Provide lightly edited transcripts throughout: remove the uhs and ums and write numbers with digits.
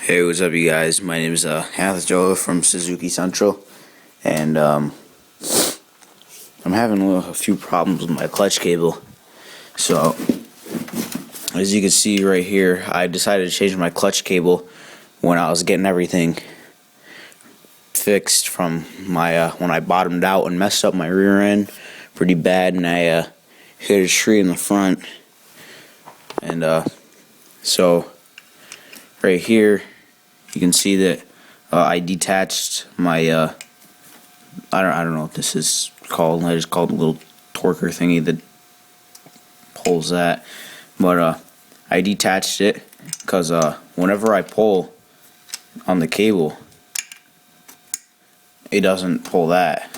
Hey, what's up, you guys? My name is Joe from Suzuki Central, and I'm having a few problems with my clutch cable. So, as you can see right here, I decided to change my clutch cable when I was getting everything fixed from my when I bottomed out and messed up my rear end pretty bad, and I hit a tree in the front, and so right here you can see that I detached my I don't know what this is called. I just called a little torquer thingy that pulls that, but I detached it because whenever I pull on the cable, it doesn't pull that.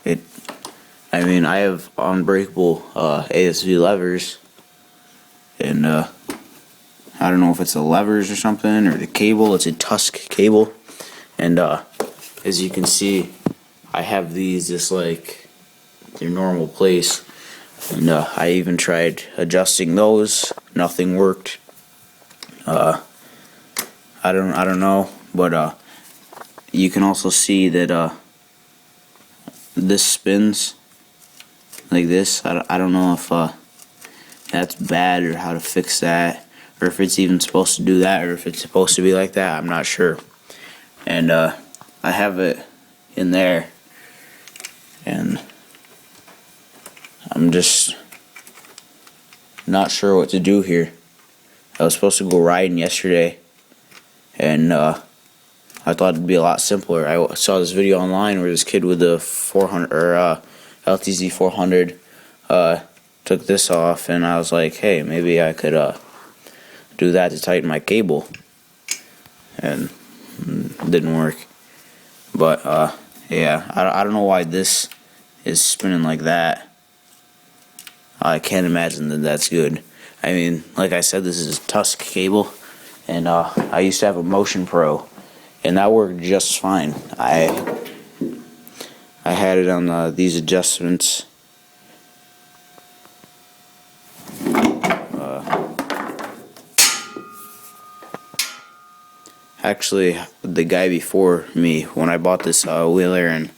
I mean, I have unbreakable ASV levers, and I don't know if it's the levers or something or the cable. It's a Tusk cable, and as you can see, I have these just like their normal place, and I even tried adjusting those. Nothing worked. I don't know, but you can also see that this spins like this. I don't know if that's bad or how to fix that, or if it's even supposed to do that, or if it's supposed to be like that. I'm not sure. And I have it in there, and I'm just not sure what to do here. I was supposed to go riding yesterday, and I thought it'd be a lot simpler. I saw this video online where this kid with the 400 or LTZ 400 took this off, and I was like, hey, maybe I could do that to tighten my cable, and it didn't work. But yeah, I don't know why this is spinning like that. I can't imagine that that's good. I mean, like I said, this is a Tusk cable, and I used to have a Motion Pro, and that worked just fine. I had it on these adjustments. Actually, the guy before me, when I bought this wheeler in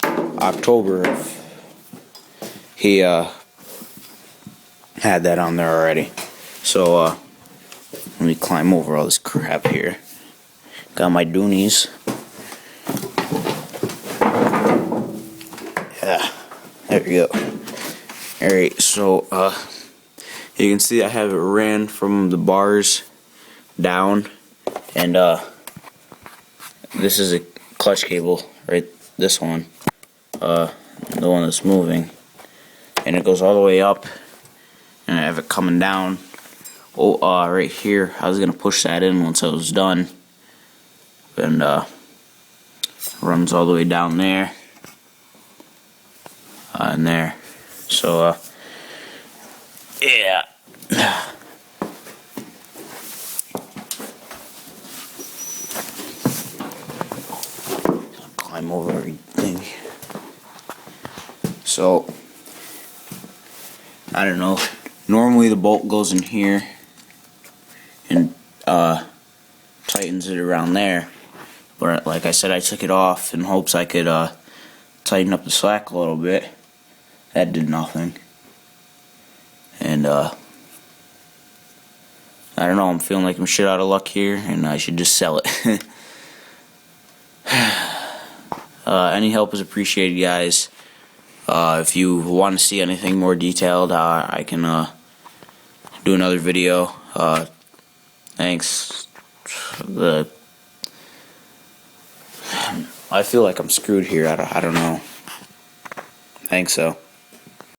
October, he had that on there already. So let me climb over all this crap here. Got my doonies. Yeah, there we go. Alright, so you can see I have it ran from the bars down, and this is a clutch cable, right? This one, the one that's moving, and it goes all the way up, and I have it coming down. Right here, I was gonna push that in once I was done, and runs all the way down there, and there. So yeah. Climb over everything. So I don't know. Normally the bolt goes in here and tightens it around there, but like I said, I took it off in hopes I could tighten up the slack a little bit. That did nothing, and I don't know. I'm feeling like I'm shit out of luck here, and I should just sell it. Any help is appreciated, guys. If you want to see anything more detailed, I can do another video. Thanks. I feel like I'm screwed here. I don't know. Thanks, so.